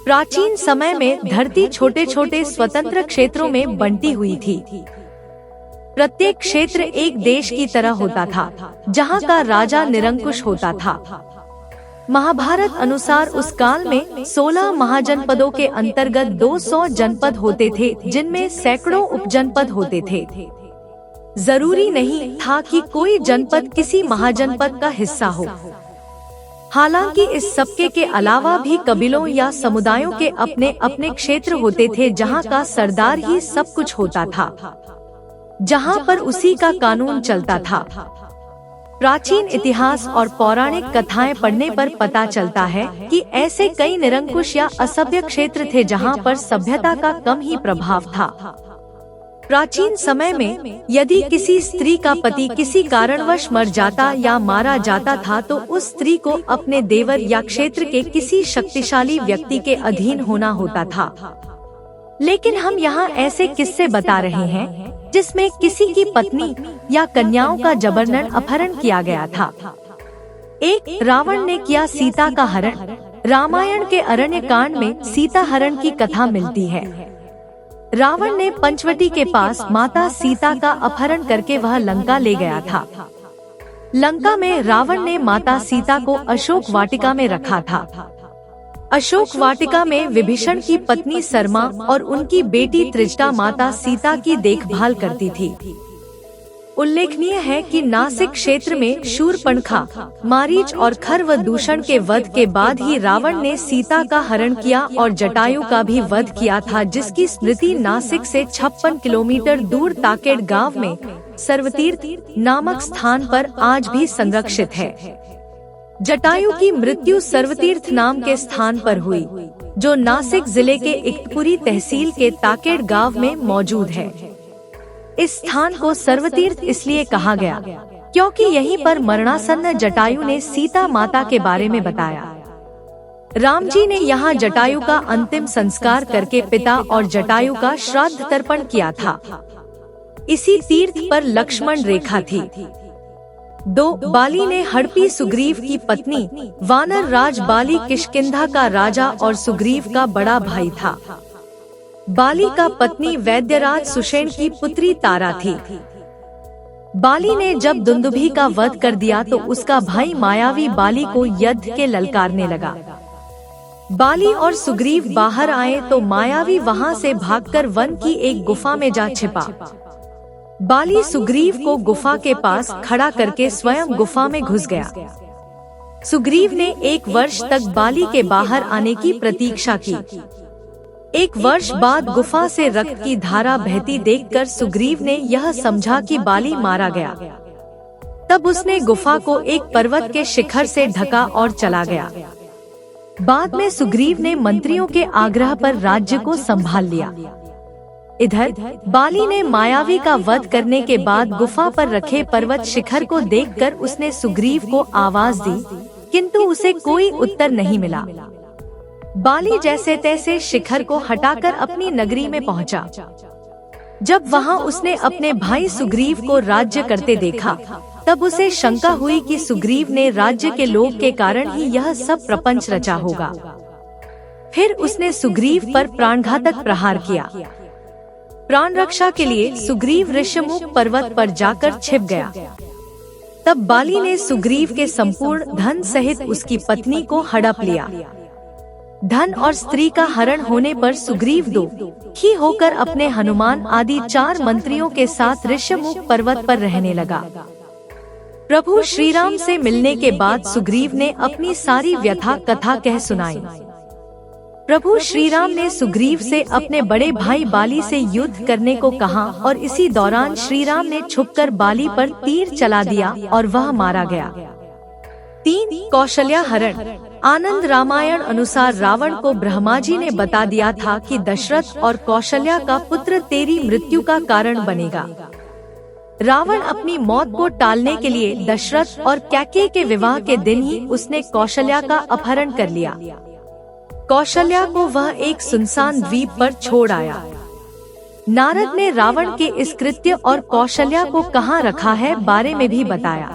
प्राचीन समय में धरती छोटे छोटे स्वतंत्र क्षेत्रों में बंटी हुई थी। प्रत्येक क्षेत्र एक देश की तरह होता था, जहाँ का राजा निरंकुश होता था। महाभारत अनुसार उस काल में 16 महाजनपदों के अंतर्गत 200 जनपद होते थे, जिनमें सैकड़ों उपजनपद होते थे। जरूरी नहीं था कि कोई जनपद किसी महाजनपद का हिस्सा हो। हालांकि इस सबके के अलावा भी कबीलों या समुदायों के अपने अपने क्षेत्र होते थे, जहां का सरदार ही सब कुछ होता था, जहां पर उसी का कानून चलता था। प्राचीन इतिहास और पौराणिक कथाएं पढ़ने पर पता चलता है कि ऐसे कई निरंकुश या असभ्य क्षेत्र थे, जहां पर सभ्यता का कम ही प्रभाव था। प्राचीन समय में यदि किसी स्त्री का पति किसी कारणवश मर जाता या मारा जाता था, तो उस स्त्री को अपने देवर या क्षेत्र के किसी शक्तिशाली व्यक्ति के अधीन होना होता था। लेकिन हम यहाँ ऐसे किस्से बता रहे हैं जिसमें किसी की पत्नी या कन्याओं का जबरन अपहरण किया गया था। एक रावण ने किया सीता का हरण। रामायण के अरण्य कांड में सीता हरण की कथा मिलती है। रावण ने पंचवटी के पास माता सीता का अपहरण करके वह लंका ले गया था। लंका में रावण ने माता सीता को अशोक वाटिका में रखा था। अशोक वाटिका में विभीषण की पत्नी सरमा और उनकी बेटी त्रिजटा माता सीता की देखभाल करती थी। उल्लेखनीय है कि नासिक क्षेत्र में शूर्पणखा, मारीच और खर दूषण के वध के बाद ही रावण ने सीता का हरण किया और जटायु का भी वध किया था, जिसकी स्मृति नासिक से 56 किलोमीटर दूर ताकेड़ गांव में सर्वतीर्थ नामक स्थान पर आज भी संरक्षित है। जटायु की मृत्यु सर्वतीर्थ नाम के स्थान पर हुई, जो नासिक जिले के इक्तपुरी तहसील के ताकेड़ गांव में मौजूद है। इस स्थान को सर्वतीर्थ इसलिए कहा गया क्योंकि यहीं पर मरणासन्न जटायु ने सीता माता के बारे में बताया। राम जी ने यहाँ जटायु का अंतिम संस्कार करके पिता और जटायु का श्राद्ध तर्पण किया था। इसी तीर्थ पर लक्ष्मण रेखा थी। 2 बाली ने हड़पी सुग्रीव की पत्नी। वानर राज बाली किष्किंधा का राजा और सुग्रीव का बड़ा भाई था। बाली का पत्नी वैद्यराज सुषेण की पुत्री तारा थी। बाली ने जब दुंदुभी का वध कर दिया तो उसका भाई मायावी बाली को युद्ध के ललकारने लगा। बाली और सुग्रीव बाहर आए तो मायावी वहां से भागकर वन की एक गुफा में जा छिपा। बाली सुग्रीव को गुफा के पास खड़ा करके स्वयं गुफा में घुस गया। सुग्रीव ने 1 वर्ष तक बाली के बाहर आने की प्रतीक्षा की। 1 वर्ष बाद गुफा से रक्त की धारा बहती देखकर सुग्रीव ने यह समझा कि बाली मारा गया। तब उसने गुफा को एक पर्वत के शिखर से ढका और चला गया। बाद में सुग्रीव ने मंत्रियों के आग्रह पर राज्य को संभाल लिया। इधर बाली ने मायावी का वध करने के बाद गुफा पर रखे पर्वत शिखर को देखकर उसने सुग्रीव को आवाज दी, किंतु उसे कोई उत्तर नहीं मिला। बाली जैसे तैसे शिखर को हटाकर अपनी नगरी में पहुंचा। जब वहां उसने अपने भाई सुग्रीव को राज्य करते देखा, तब उसे शंका हुई कि सुग्रीव ने राज्य के लोभ के कारण ही यह सब प्रपंच रचा होगा। फिर उसने सुग्रीव पर प्राणघातक प्रहार किया। प्राण रक्षा के लिए सुग्रीव ऋष्यमुख पर्वत पर जाकर छिप गया। तब बाली ने सुग्रीव के संपूर्ण धन सहित उसकी पत्नी को हड़प लिया। धन और स्त्री का हरण होने पर सुग्रीव दुखी होकर अपने हनुमान आदि 4 मंत्रियों के साथ ऋष्यमुख पर्वत पर रहने लगा। प्रभु श्रीराम से मिलने के बाद सुग्रीव ने अपनी सारी व्यथा कथा कह सुनाई। प्रभु श्रीराम ने सुग्रीव से अपने बड़े भाई बाली से युद्ध करने को कहा और इसी दौरान श्रीराम ने छुपकर बाली पर तीर चला दिया और वह मारा गया। 3 कौशल्या हरण। आनंद रामायण अनुसार रावण को ब्रह्माजी ने बता दिया था कि दशरथ और कौशल्या का पुत्र तेरी मृत्यु का कारण बनेगा। रावण अपनी मौत को टालने के लिए दशरथ और कैकेयी के विवाह के दिन ही उसने कौशल्या का अपहरण कर लिया। कौशल्या को वह एक सुनसान द्वीप पर छोड़ आया। नारद ने रावण के इस कृत्य और कौशल्या को कहाँ रखा है बारे में भी बताया।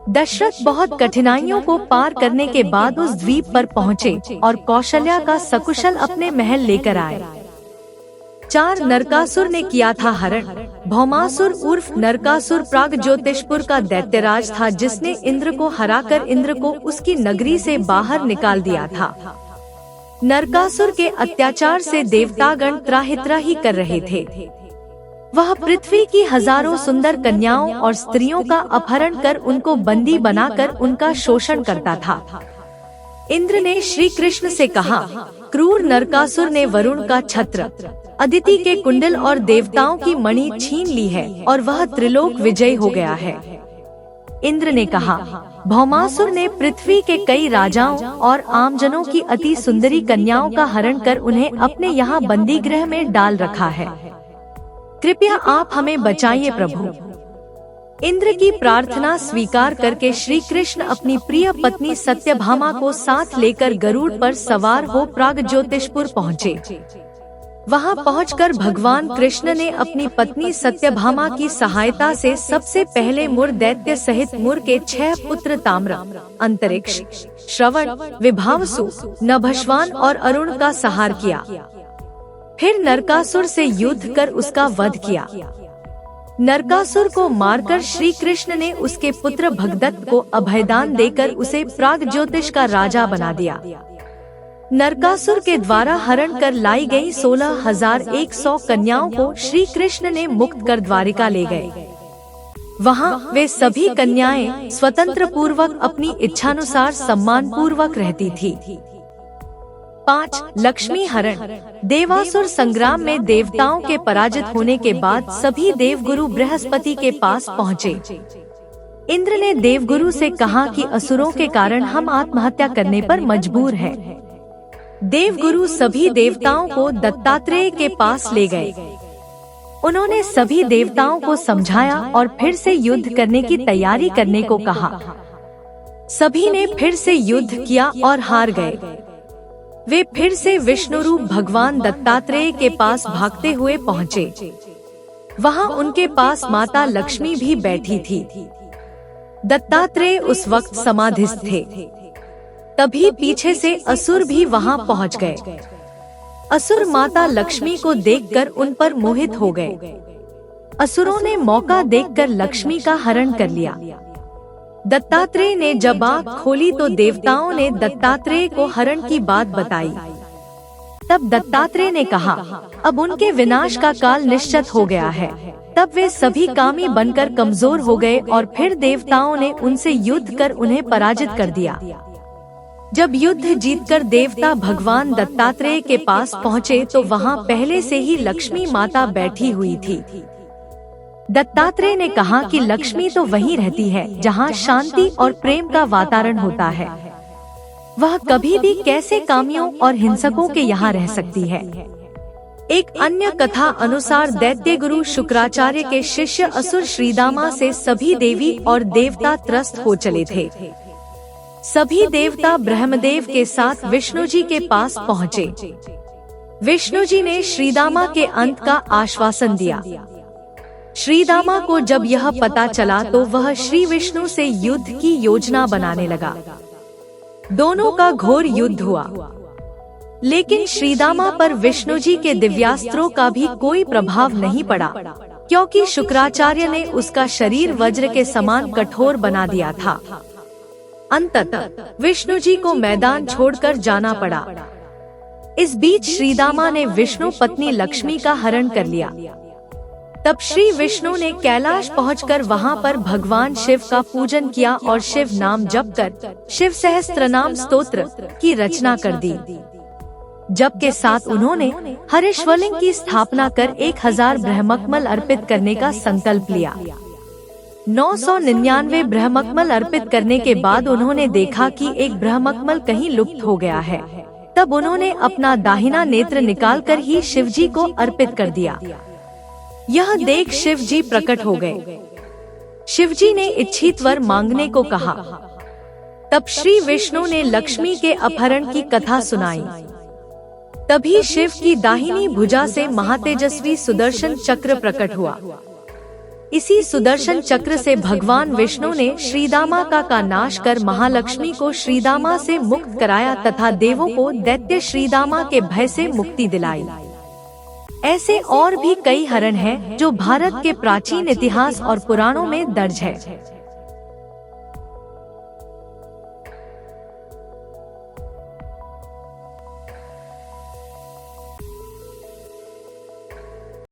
दशरथ बहुत कठिनाइयों को पार करने के बाद उस द्वीप पर पहुँचे और कौशल्या का सकुशल अपने महल लेकर आए। 4 नरकासुर ने किया था हरण। भौमासुर उर्फ नरकासुर प्रागज्योतिषपुर का दैत्यराज था, जिसने इंद्र को हराकर इंद्र को उसकी नगरी से बाहर निकाल दिया था। नरकासुर के अत्याचार से देवतागण त्राहि कर रहे थे। वह पृथ्वी की हजारों सुंदर कन्याओं और स्त्रियों का अपहरण कर उनको बंदी बनाकर उनका शोषण करता था। इंद्र ने श्री कृष्ण से कहा, क्रूर नरकासुर ने वरुण का छत्र, अदिति के कुंडल और देवताओं की मणि छीन ली है और वह त्रिलोक विजयी हो गया है। इंद्र ने कहा, भौमासुर ने पृथ्वी के कई राजाओं और आमजनों की अति सुंदरी कन्याओं का हरण कर उन्हें अपने यहाँ बंदी गृह में डाल रखा है। कृपया आप हमें बचाइए प्रभु। इंद्र की प्रार्थना स्वीकार करके श्री कृष्ण अपनी प्रिय पत्नी सत्यभामा को साथ लेकर गरुड़ पर सवार हो प्रागज्योतिषपुर पहुँचे। वहां पहुंचकर भगवान कृष्ण ने अपनी पत्नी सत्यभामा की सहायता से सबसे पहले मुर दैत्य सहित मुर के 6 पुत्र ताम्र, अंतरिक्ष, श्रवण, विभावसु, नभस्वान और अरुण का संहार किया। फिर नरकासुर से युद्ध कर उसका वध किया। नरकासुर को मारकर श्री कृष्ण ने उसके पुत्र भगदत्त को अभयदान देकर उसे प्रागज्योतिष का राजा बना दिया। नरकासुर के द्वारा हरण कर लाई गई 16,100 कन्याओं को श्री कृष्ण ने मुक्त कर द्वारिका ले गए। वहाँ वे सभी कन्याएं स्वतंत्र पूर्वक अपनी इच्छानुसार सम्मान पूर्वक रहती थी। 5. लक्ष्मी हरण। देवासुर संग्राम में देवताओं के पराजित होने के बाद सभी देवगुरु बृहस्पति के पास पहुँचे। इंद्र ने देवगुरु से कहा कि असुरों के कारण हम आत्महत्या करने पर मजबूर हैं। देवगुरु सभी देवताओं को दत्तात्रेय के पास ले गए। उन्होंने सभी देवताओं को समझाया और फिर से युद्ध करने की तैयारी करने को कहा। सभी ने फिर से युद्ध किया और हार गए। वे फिर से विष्णु रूप भगवान दत्तात्रेय के पास भागते हुए पहुँचे। वहाँ उनके पास माता लक्ष्मी भी बैठी थी। दत्तात्रेय उस वक्त समाधिस्थ थे। तभी पीछे से असुर भी वहाँ पहुँच गए। असुर माता लक्ष्मी को देखकर उन पर मोहित हो गए। असुरों ने मौका देखकर लक्ष्मी का हरण कर लिया। दत्तात्रेय ने जब आँख खोली तो देवताओं ने दत्तात्रेय को हरण की बात बताई। तब दत्तात्रेय ने कहा, अब उनके विनाश का काल निश्चित हो गया है। तब वे सभी कामी बनकर कमजोर हो गए और फिर देवताओं ने उनसे युद्ध कर उन्हें पराजित कर दिया। जब युद्ध जीतकर देवता भगवान दत्तात्रेय के पास पहुँचे तो वहाँ पहले से ही लक्ष्मी माता बैठी हुई थी। दत्तात्रेय ने कहा कि लक्ष्मी तो वहीं रहती है जहाँ शांति और प्रेम का वातावरण होता है। वह कभी भी कैसे कामियों और हिंसकों के यहाँ रह सकती है। एक अन्य कथा अनुसार दैत्य गुरु शुक्राचार्य के शिष्य असुर श्रीदामा से सभी देवी और देवता त्रस्त हो चले थे। सभी देवता ब्रह्मदेव के साथ विष्णु जी के पास पहुँचे। विष्णु जी ने श्रीदामा के अंत का आश्वासन दिया। श्रीदामा को जब यह पता चला तो वह श्री विष्णु से युद्ध की योजना बनाने लगा। दोनों का घोर युद्ध हुआ, लेकिन श्रीदामा पर विष्णु जी के दिव्यास्त्रों का भी कोई प्रभाव नहीं पड़ा, क्योंकि शुक्राचार्य ने उसका शरीर वज्र के समान कठोर बना दिया था। अंततः विष्णु जी को मैदान छोड़कर जाना पड़ा। इस बीच श्रीदामा ने विष्णु पत्नी लक्ष्मी का हरण कर लिया। तब श्री विष्णु ने कैलाश पहुंचकर वहां पर भगवान शिव का पूजन किया और शिव नाम जप कर शिव सहस्त्रनाम स्तोत्र की रचना कर दी। जप के साथ उन्होंने हरिश्वलिंग की स्थापना कर 1000 ब्रह्मकमल अर्पित करने का संकल्प लिया। 999 ब्रह्मकमल अर्पित करने के बाद उन्होंने देखा कि एक ब्रह्मकमल कहीं लुप्त हो गया है। तब उन्होंने अपना दाहिना नेत्र निकालकर ही शिवजी को अर्पित कर दिया। यह देख शिवजी प्रकट हो गए। शिवजी ने इच्छित वर मांगने को कहा। तब श्री विष्णु ने लक्ष्मी के अपहरण की कथा सुनाई। तभी शिव की दाहिनी भुजा से महातेजस्वी सुदर्शन चक्र प्रकट हुआ। इसी सुदर्शन चक्र से भगवान विष्णु ने श्रीदामा का नाश कर महालक्ष्मी को श्रीदामा से मुक्त कराया तथा देवों को दैत्य श्रीदामा के भय से मुक्ति दिलाई। ऐसे और भी कई हरण हैं जो भारत के प्राचीन इतिहास और पुराणों में दर्ज है।